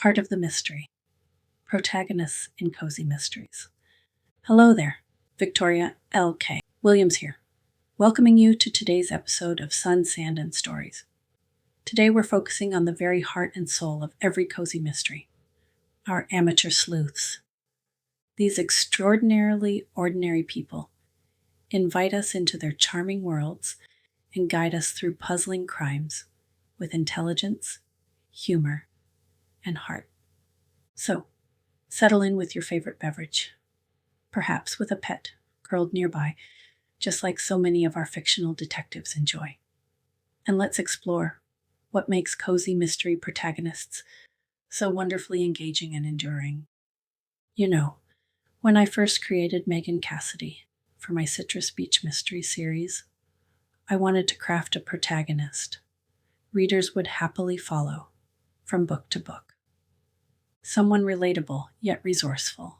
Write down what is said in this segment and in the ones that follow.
heart of the mystery. Protagonists in cozy mysteries. Hello there, Victoria L.K. Williams here, welcoming you to today's episode of Sun, Sand, and Stories. Today we're focusing on the very heart and soul of every cozy mystery, our amateur sleuths. These extraordinarily ordinary people invite us into their charming worlds and guide us through puzzling crimes with intelligence, humor, and heart. So, settle in with your favorite beverage, perhaps with a pet curled nearby, just like so many of our fictional detectives enjoy. And let's explore what makes cozy mystery protagonists so wonderfully engaging and enduring. You know, when I first created Megan Cassidy for my Citrus Beach Mystery series, I wanted to craft a protagonist readers would happily follow from book to book. Someone relatable yet resourceful,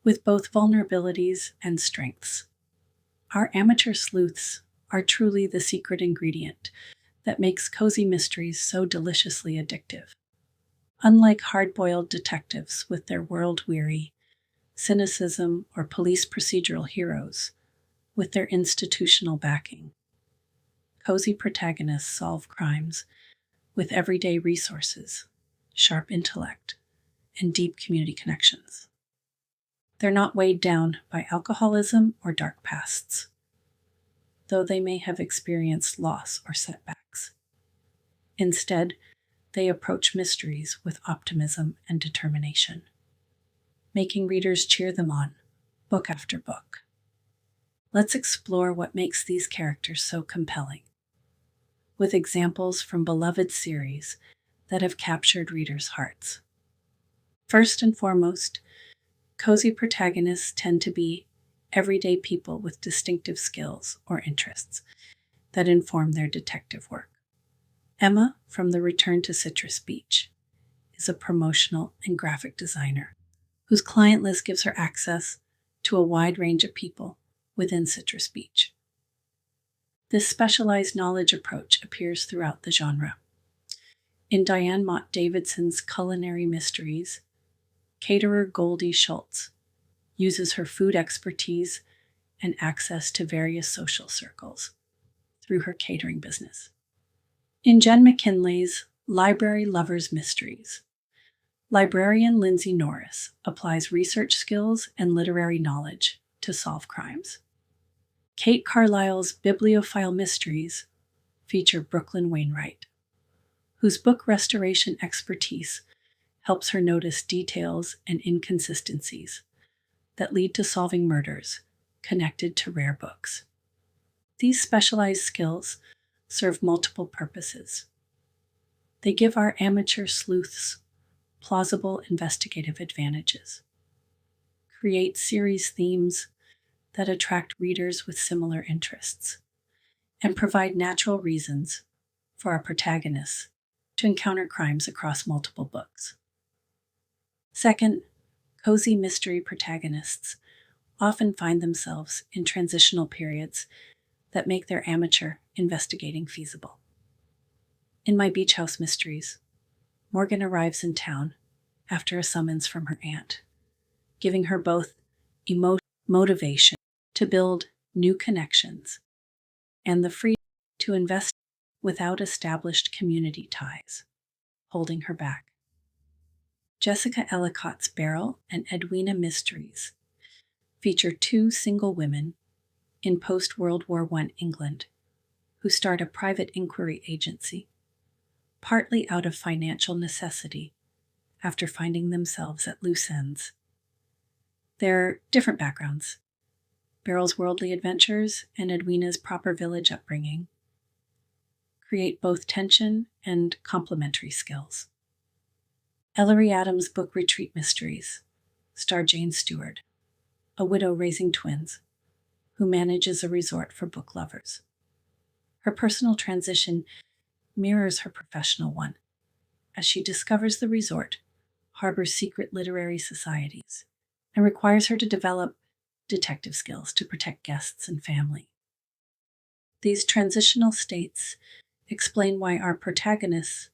with both vulnerabilities and strengths. Our amateur sleuths are truly the secret ingredient that makes cozy mysteries so deliciously addictive. Unlike hard-boiled detectives with their world-weary cynicism or police procedural heroes with their institutional backing, cozy protagonists solve crimes with everyday resources, sharp intellect, and deep community connections. They're not weighed down by alcoholism or dark pasts, though they may have experienced loss or setbacks. Instead, they approach mysteries with optimism and determination, making readers cheer them on, book after book. Let's explore what makes these characters so compelling, with examples from beloved series that have captured readers' hearts. First and foremost, cozy protagonists tend to be everyday people with distinctive skills or interests that inform their detective work. Emma from The Return to Citrus Beach is a promotional and graphic designer whose client list gives her access to a wide range of people within Citrus Beach. This specialized knowledge approach appears throughout the genre. In Diane Mott Davidson's Culinary Mysteries, caterer Goldie Schultz uses her food expertise and access to various social circles through her catering business. In Jen McKinley's Library Lovers Mysteries, librarian Lindsay Norris applies research skills and literary knowledge to solve crimes. Kate Carlisle's Bibliophile Mysteries feature Brooklyn Wainwright, whose book restoration expertise helps her notice details and inconsistencies that lead to solving murders connected to rare books. These specialized skills serve multiple purposes. They give our amateur sleuths plausible investigative advantages, create series themes that attract readers with similar interests, and provide natural reasons for our protagonists to encounter crimes across multiple books. Second, cozy mystery protagonists often find themselves in transitional periods that make their amateur investigating feasible. In my Beach House Mysteries, Morgan arrives in town after a summons from her aunt, giving her both motivation to build new connections and the freedom to invest without established community ties, holding her back. Jessica Ellicott's Beryl and Edwina Mysteries feature two single women in post-World War I England who start a private inquiry agency, partly out of financial necessity after finding themselves at loose ends. Their different backgrounds, Beryl's worldly adventures and Edwina's proper village upbringing, create both tension and complementary skills. Ellery Adams' book Retreat Mysteries star Jane Stewart, a widow raising twins, who manages a resort for book lovers. Her personal transition mirrors her professional one, as she discovers the resort harbors secret literary societies and requires her to develop detective skills to protect guests and family. These transitional states explain why our protagonists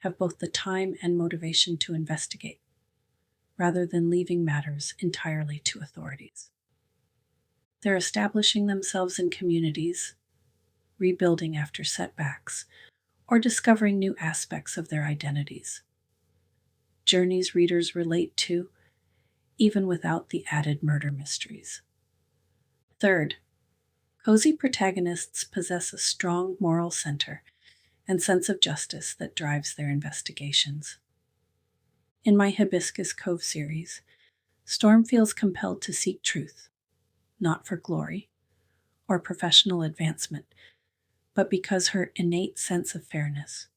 have both the time and motivation to investigate, rather than leaving matters entirely to authorities. They're establishing themselves in communities, rebuilding after setbacks, or discovering new aspects of their identities. Journeys readers relate to, even without the added murder mysteries. Third, cozy protagonists possess a strong moral center and sense of justice that drives their investigations. In my Hibiscus Cove series, Storm feels compelled to seek truth, not for glory or professional advancement, but because her innate sense of fairness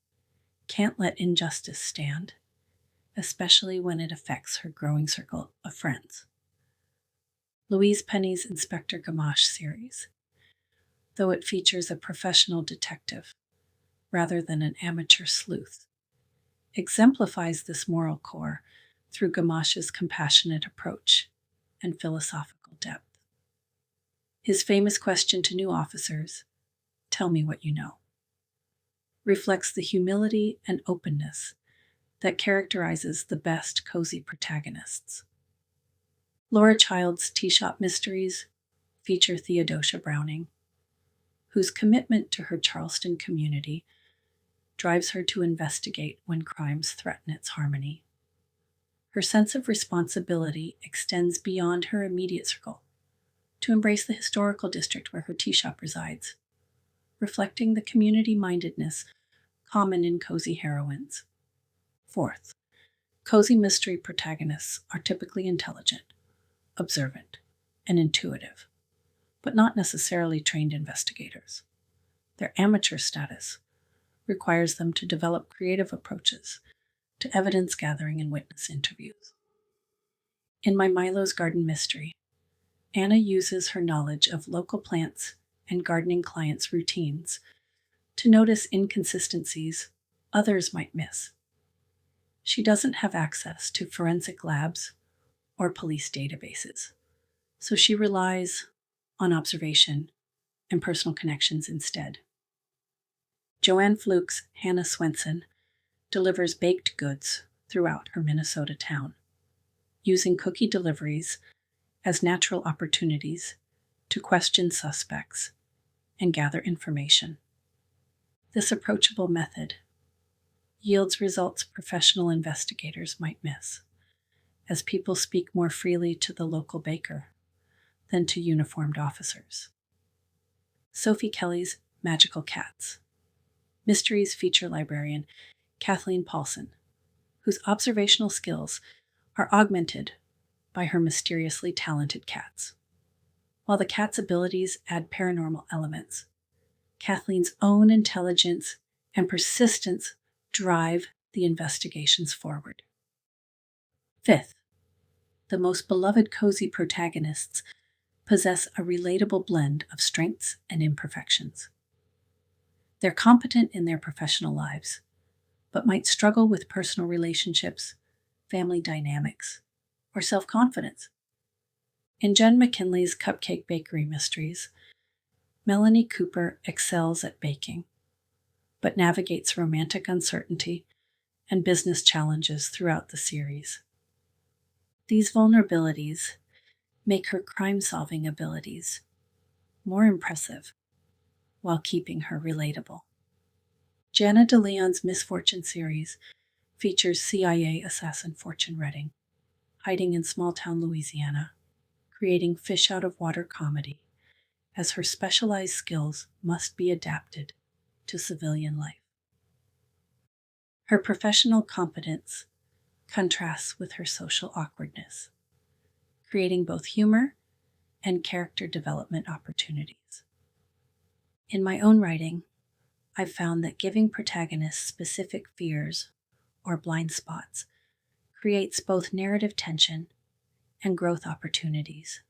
can't let injustice stand, especially when it affects her growing circle of friends. Louise Penny's Inspector Gamache series, though it features a professional detective rather than an amateur sleuth, exemplifies this moral core through Gamache's compassionate approach and philosophical depth. His famous question to new officers, "Tell me what you know," reflects the humility and openness that characterizes the best cozy protagonists. Laura Child's Tea Shop Mysteries feature Theodosia Browning, whose commitment to her Charleston community drives her to investigate when crimes threaten its harmony. Her sense of responsibility extends beyond her immediate circle to embrace the historical district where her tea shop resides, reflecting the community-mindedness common in cozy heroines. Fourth, cozy mystery protagonists are typically intelligent, observant, and intuitive, but not necessarily trained investigators. Their amateur status requires them to develop creative approaches to evidence gathering and witness interviews. In my Milo's Garden Mystery, Anna uses her knowledge of local plants and gardening clients' routines to notice inconsistencies others might miss. She doesn't have access to forensic labs or police databases, so she relies on observation and personal connections instead. Joanne Fluke's Hannah Swenson delivers baked goods throughout her Minnesota town, using cookie deliveries as natural opportunities to question suspects and gather information. This approachable method yields results professional investigators might miss, as people speak more freely to the local baker than to uniformed officers. Sophie Kelly's Magical Cats. Mysteries feature librarian Kathleen Paulson, whose observational skills are augmented by her mysteriously talented cats. While the cat's abilities add paranormal elements, Kathleen's own intelligence and persistence drive the investigations forward. Fifth, the most beloved cozy protagonists possess a relatable blend of strengths and imperfections. They're competent in their professional lives, but might struggle with personal relationships, family dynamics, or self-confidence. In Jen McKinley's Cupcake Bakery Mysteries, Melanie Cooper excels at baking, but navigates romantic uncertainty and business challenges throughout the series. These vulnerabilities make her crime-solving abilities more impressive while keeping her relatable. Jana DeLeon's Misfortune series features CIA assassin Fortune Redding, hiding in small-town Louisiana, creating fish-out-of-water comedy as her specialized skills must be adapted to civilian life. Her professional competence contrasts with her social awkwardness, creating both humor and character development opportunities. In my own writing, I've found that giving protagonists specific fears or blind spots creates both narrative tension and growth opportunities.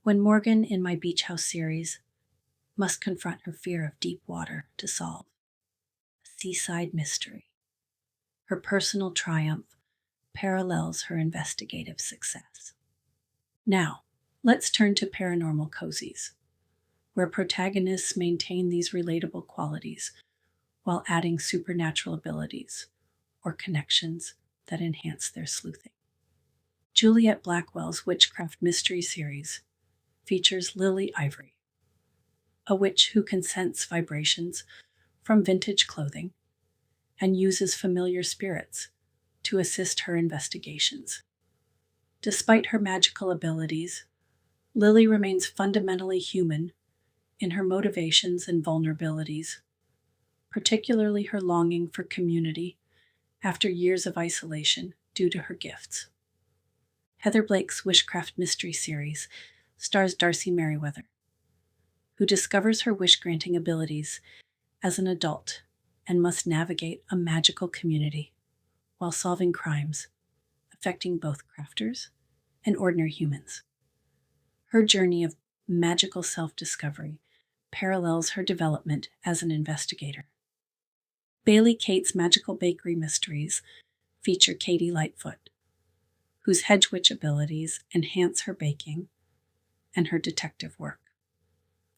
When Morgan in my Beach House series must confront her fear of deep water to solve a seaside mystery, her personal triumph parallels her investigative success. Now, let's turn to paranormal cozies, where protagonists maintain these relatable qualities while adding supernatural abilities or connections that enhance their sleuthing. Juliet Blackwell's Witchcraft Mystery Series features Lily Ivory, a witch who can sense vibrations from vintage clothing and uses familiar spirits to assist her investigations. Despite her magical abilities, Lily remains fundamentally human in her motivations and vulnerabilities, particularly her longing for community after years of isolation due to her gifts. Heather Blake's Witchcraft Mystery Series stars Darcy Merriweather, who discovers her wish-granting abilities as an adult and must navigate a magical community while solving crimes affecting both crafters and ordinary humans. Her journey of magical self-discovery parallels her development as an investigator. Bailey Kate's Magical Bakery Mysteries feature Katie Lightfoot, whose hedge witch abilities enhance her baking and her detective work.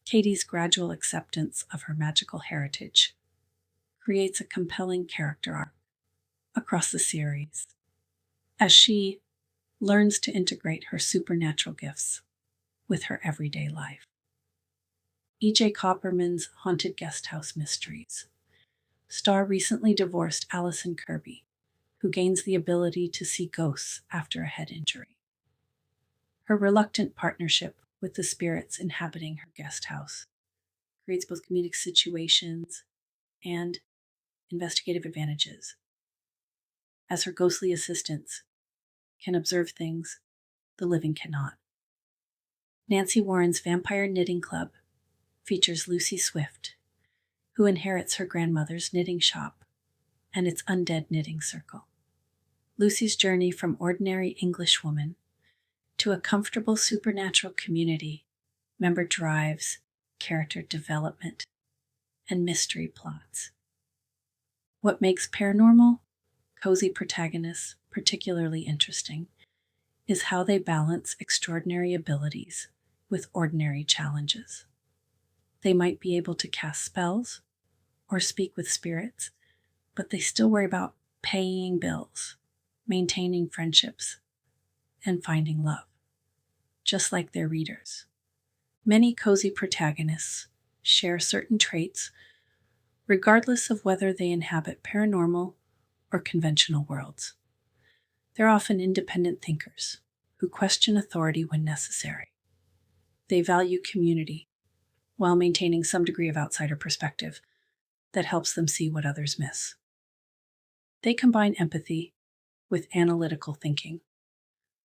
Katie's gradual acceptance of her magical heritage creates a compelling character arc across the series as she learns to integrate her supernatural gifts with her everyday life. E.J. Copperman's Haunted Guesthouse Mysteries star recently divorced Allison Kirby, who gains the ability to see ghosts after a head injury. Her reluctant partnership with the spirits inhabiting her guest house creates both comedic situations and investigative advantages, as her ghostly assistants can observe things the living cannot. Nancy Warren's Vampire Knitting Club features Lucy Swift, who inherits her grandmother's knitting shop and its undead knitting circle. Lucy's journey from ordinary English woman to a comfortable supernatural community member drives character development and mystery plots. What makes paranormal, cozy protagonists particularly interesting is how they balance extraordinary abilities with ordinary challenges. They might be able to cast spells or speak with spirits, but they still worry about paying bills, maintaining friendships, and finding love, just like their readers. Many cozy protagonists share certain traits regardless of whether they inhabit paranormal or conventional worlds. They're often independent thinkers who question authority when necessary. They value community while maintaining some degree of outsider perspective that helps them see what others miss. They combine empathy with analytical thinking,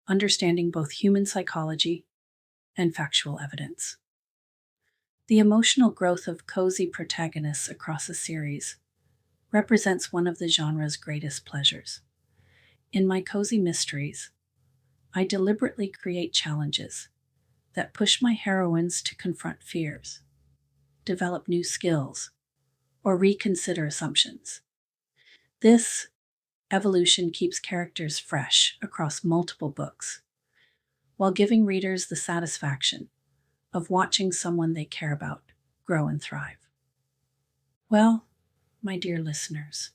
understanding both human psychology and factual evidence. The emotional growth of cozy protagonists across a series represents one of the genre's greatest pleasures. In my cozy mysteries, I deliberately create challenges that push my heroines to confront fears, develop new skills, or reconsider assumptions. This evolution keeps characters fresh across multiple books, while giving readers the satisfaction of watching someone they care about grow and thrive. Well, my dear listeners,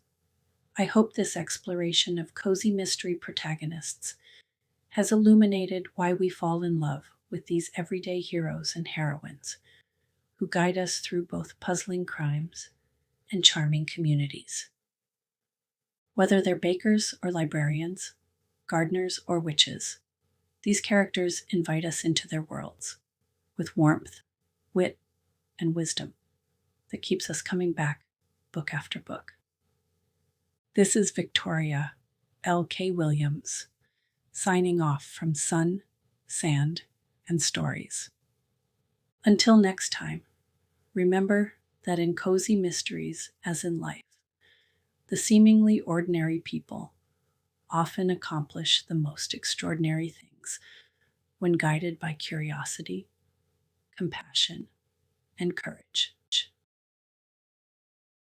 I hope this exploration of cozy mystery protagonists has illuminated why we fall in love with these everyday heroes and heroines who guide us through both puzzling crimes and charming communities. Whether they're bakers or librarians, gardeners or witches, these characters invite us into their worlds with warmth, wit, and wisdom that keeps us coming back book after book. This is Victoria L.K. Williams, signing off from Sun, Sand, and Stories. Until next time, remember that in cozy mysteries, as in life, the seemingly ordinary people often accomplish the most extraordinary things when guided by curiosity, compassion, and courage.